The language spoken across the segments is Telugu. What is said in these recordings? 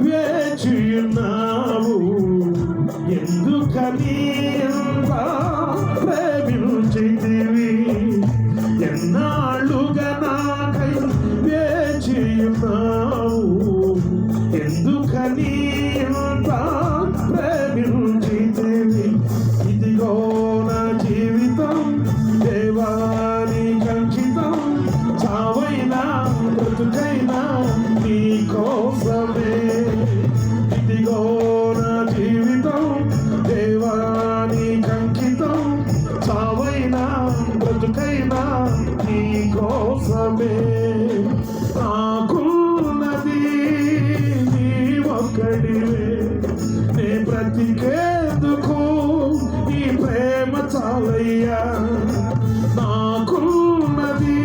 వేచియున్నావు ఎందుకని ఎంత ప్రేమించితివి ఎన్నాళ్ళుగా నాకై వేచియున్నావు ఎందుకని ఎంత ప్రేమించితివి ఇదిగో నా జీవితం దేవాని కంకితం చావైనా బ్రతుకైనా నీ కోసమే ఇదిగో నా జీవితం దేవాని కంకితం చావైనా బ్రతుకైనా నీ కోసమే నాకున్నది నీ ఒక్కడివే నే బ్రతికేందుకు నీ ప్రేమ చాలయ్యా నాకున్నది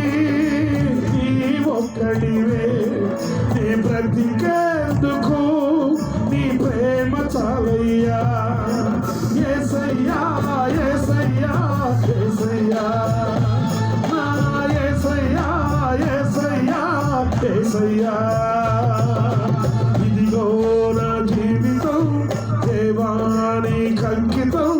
నీ ఒక్కడివే నే బ్రతికేందుకు నీ ప్రేమ చాలయ్యా యేసయ్యా యేసయ్యా యేసయ్యా నా యేసయ్యా యేసయ్యా యేసయ్యా ఇదిగో నా జీవితం దేవానికి అంకితం